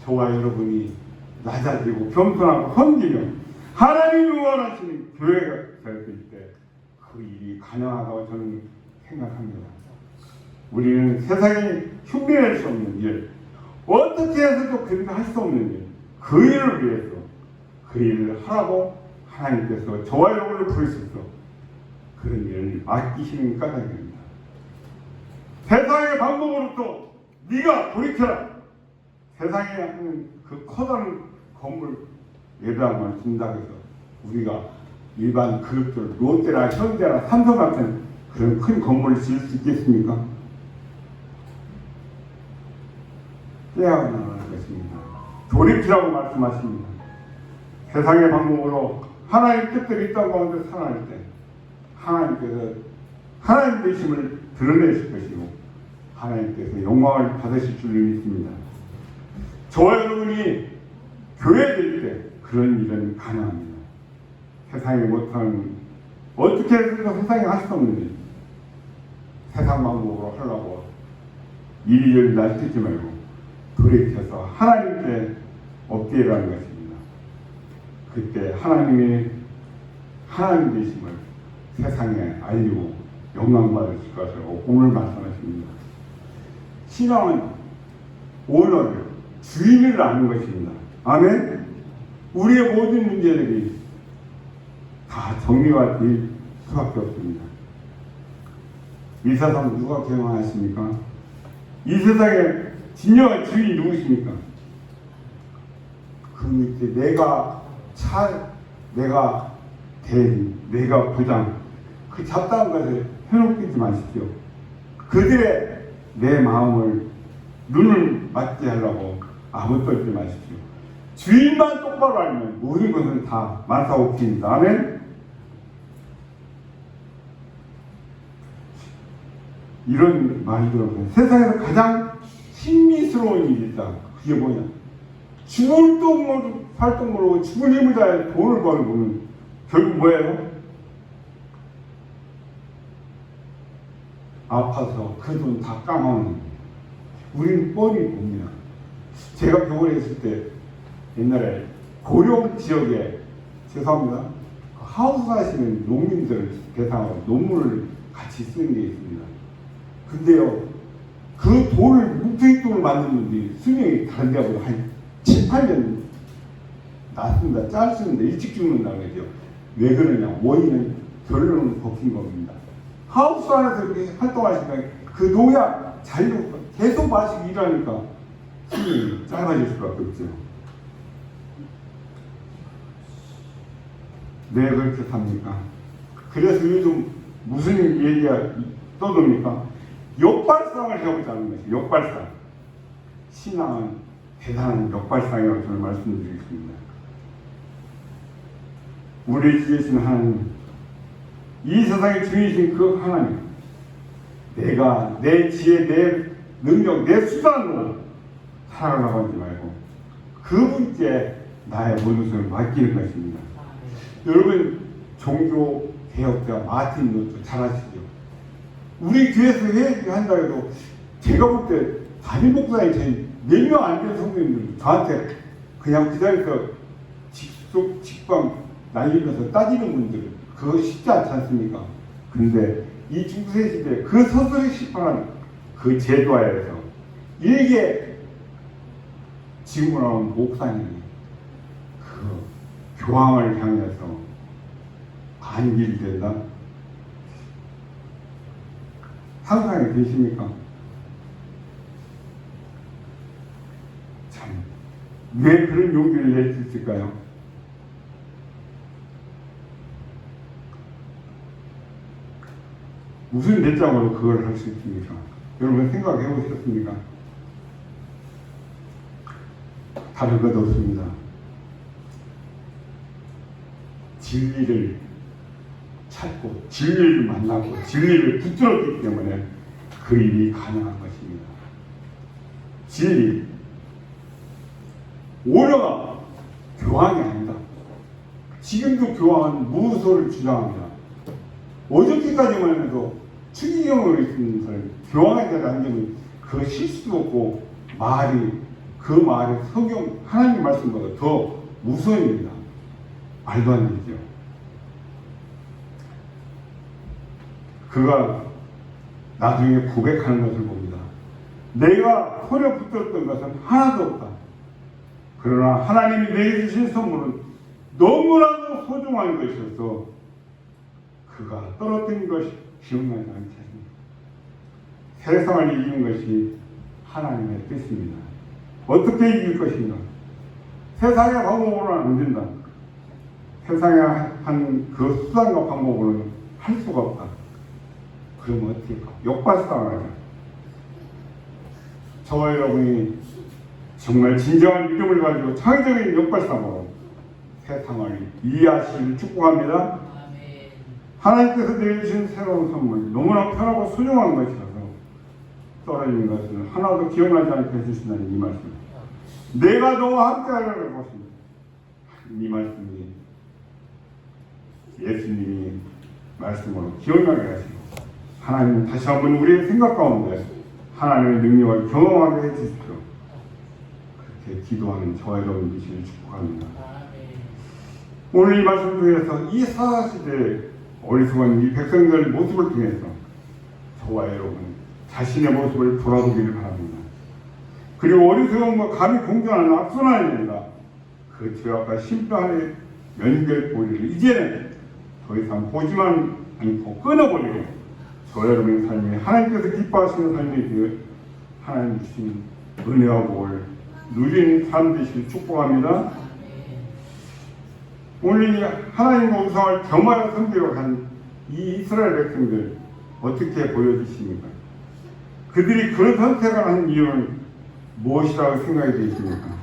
저와 여러분이 낮아지고 겸손하고 섬기며 하나님이 원하시는 교회가 될 때 그 일이 가능하다고 저는 생각합니다. 우리는 세상에 흉내낼 수 없는 일, 어떻게 해서도 그렇게 할 수 없는 일, 그 일을 위해서 그 일을 하라고 하나님께서 저와 여러분을 부르셔서 그런 일을 아끼시는 까닭입니다. 세상의 방법으로부터 네가 돌이켜라. 세상에 하는 그 커다란 건물 예배하면 준다고 해서 우리가 일반 그룹들 롯데나 현대나 삼성 같은 그런 큰 건물을 지을 수 있겠습니까? 깨어나는 것입니다. 돌이키라고 말씀하십니다. 세상의 방법으로 하나님의 뜻들이 있다고 가운데 살아날 때 하나님께서 하나님 되심을 드러내실 것이고 하나님께서 영광을 받으실 줄 믿습니다. 저와 여러분이 교회 될 때 그런 일은 가능합니다. 세상에 못하는 어떻게 해서도 세상에 할 수 없는 일, 세상 방법으로 하려고 이리저리 날뛰지 말고 돌이켜서 하나님께 엎드리라는 것입니다. 그때 하나님이 하나님 되심을 세상에 알리고 영광 받으실 것을 오늘 말씀하십니다. 신앙은 오너를 주인을 아는 것입니다. 아멘. 우리의 모든 문제들이 다 정리가 될 수밖에 없습니다. 이 세상 누가 경영하십니까? 이 세상의 진정한 주인이 누구십니까? 그 밑에 내가 내가 대리, 내가 부장, 그 잡다한 것을 해놓지 마십시오. 그들의 내 마음을 눈을 맞게 하려고 아무 떨지 마십시오. 주인만 똑바로 알면 모든 것은 다 만사오키입니다. 아멘. 이런 말이 들어보면 세상에서 가장 신미스러운 일이 있다. 그게 뭐냐? 죽을 똥으로 살 똥으로 죽을 힘을 다해 돈을 벌어보는 결국 뭐예요? 아파서 그 돈 다 까먹는 거예요. 우리는 뻔히 봅니다. 제가 병원에 있을 때 옛날에 고령 지역에 죄송합니다. 하우스 하시는 농민들을 대상으로 논문을 같이 쓰는 게 있습니다. 근데요, 그 돈을 묵투익 돈을 만든 분들이 수명이 다른 데보다 한 7, 8년 낮습니다. 짧습니다. 일찍 죽는다고 그러죠. 왜 그러냐? 원인은 결론은 벗긴 겁니다. 하우스 안에서 이렇게 활동하시면 그 농약 잔류 계속 마시고 일하니까 수명이 짧아질 수밖에 없죠. 왜 그렇게 삽니까? 그래서 요즘 무슨 얘기가 떠도니까 역발상을 해보자는 것이 역발상. 신앙은 대단한 역발상이라고 저는 말씀드리겠습니다. 우리 주신 하나님, 이 세상의 주인이신 그 하나님, 내가 내 지혜, 내 능력, 내 수단으로 살아가고 하지 말고 그분께 나의 모든 것을 맡기는 것입니다. 여러분, 종교 개혁자 마틴 루터 잘 아시죠? 우리 교회에서 회개한다 해도 제가 볼 때 담임 목사님 제일 4명 안 되는 성도님들 저한테 그냥 그 자리에서 직방 날리면서 따지는 분들 그거 쉽지 않지 않습니까? 근데 이 중세 시대 그 서서히 시판한 그 제도하에서 일개 지금 나온 목사님이 그 교황을 향해서 반기를 된다? 상상이 되십니까? 참, 왜 그런 용기를 낼 수 있을까요? 무슨 배짱으로 그걸 할 수 있습니까? 여러분 생각해 보셨습니까? 다른 것 없습니다. 진리를 찾고 진리를 만나고 진리를 붙들었기 때문에 그 일이 가능한 것입니다. 진리. 오너가 교황이 아니다. 지금도 교황은 무소를 주장합니다. 어저께까지만 해도 추기경으로 있는 사람이 교황에 대한 안경은 그 실수도 없고 그 말이 성경 하나님 말씀보다 더 무서입니다. 말도 안 되죠. 그가 나중에 고백하는 것을 봅니다. 내가 손에 붙들었던 것은 하나도 없다. 그러나 하나님이 내게 주신 선물은 너무나도 소중한 것이어서 그가 떨어뜨린 것이 기억나지 않겠습니다. 세상을 이기는 것이 하나님의 뜻입니다. 어떻게 이길 것인가? 세상의 방법으로는 안 된다. 세상에 한 그 수단과 방법으로는 할 수가 없다. 그러면 어떻게 할까? 역발상하자. 저와 여러분이 정말 진정한 믿음을 가지고 창의적인 역발상으로 세상을 이해하시길 축복합니다. 하나님께서 내려주신 새로운 선물, 너무나 편하고 소중한 것이라서 떨어지는 것은 하나도 기억나지 않게 해주신다는 이 말씀. 내가 너와 함께 하려고 했습니다. 이 말씀이 예수님이 말씀으로 기억나게 하시고 하나님 다시 한번 우리의 생각 가운데 하나님의 능력을 경험하게 해주십시오. 그렇게 기도하는 저와 여러분 되시길 축복합니다. 오늘 이 말씀 통해서 이 사사시대의 어리석은 이 백성들의 모습을 통해서 저와 여러분 자신의 모습을 돌아보기를 바랍니다. 그리고 어리석음과 감히 공존하는 악순환이 아니라 그 죄악과 심판의 연결고리를 이제는 더 이상 보지만 않고 끊어버리고 저 여러분의 삶이 하나님께서 기뻐하시는 삶이 되어 하나님 주신 은혜와 복을 누리는 삶 되시길 축복합니다. 오늘 이 하나님과 우상을 겸하여 섬기러 간 이 이스라엘 백성들 어떻게 보여주십니까? 그들이 그런 선택을 한 이유는 무엇이라고 생각이 되십니까?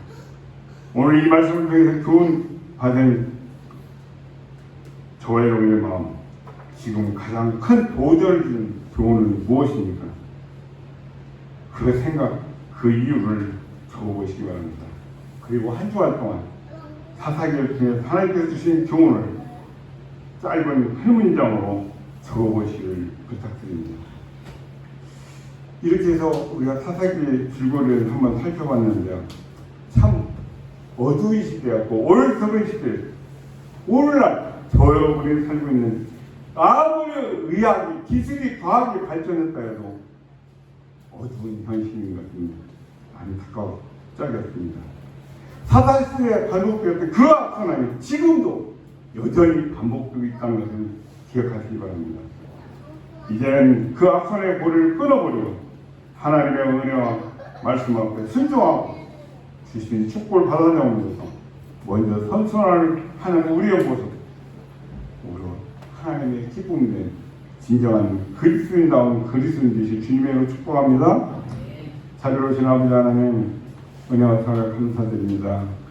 오늘 이 말씀을 통해서 교훈 받은 저와 여러분의 마음, 지금 가장 큰 도전을 주는 교훈은 무엇입니까? 그 생각, 그 이유를 적어보시기 바랍니다. 그리고 한 주간 동안 사사기를 통해서 하나님께서 주신 교훈을 짧은 한 문장으로 적어보시길 부탁드립니다. 이렇게 해서 우리가 사사기의 줄거리를 한번 살펴봤는데요. 참 어두운 시대였고 어리석은 시대, 오늘날 저 여러분이 살고 있는 아무리 의학이, 기술이, 과학이 발전했다 해도 어두운 현실인 것은 안타까운 짝이었습니다. 사사시대에 반복되었던 그 악순환이 지금도 여전히 반복되고 있다는 것을 기억하시기 바랍니다. 이제는 그 악순환의 고리를 끊어버리고 하나님의 은혜와 말씀 앞에 순종하고 주신 축복을 받아내면서 먼저 선순환을 하는 우리의 모습, 오히려 하나님의 기쁨된 진정한 그리스도인다운 그리스도인 되실 주님의 이름으로 축복합니다. 자비로우신 아버지 하나님, 은혜와 사랑을 감사드립니다.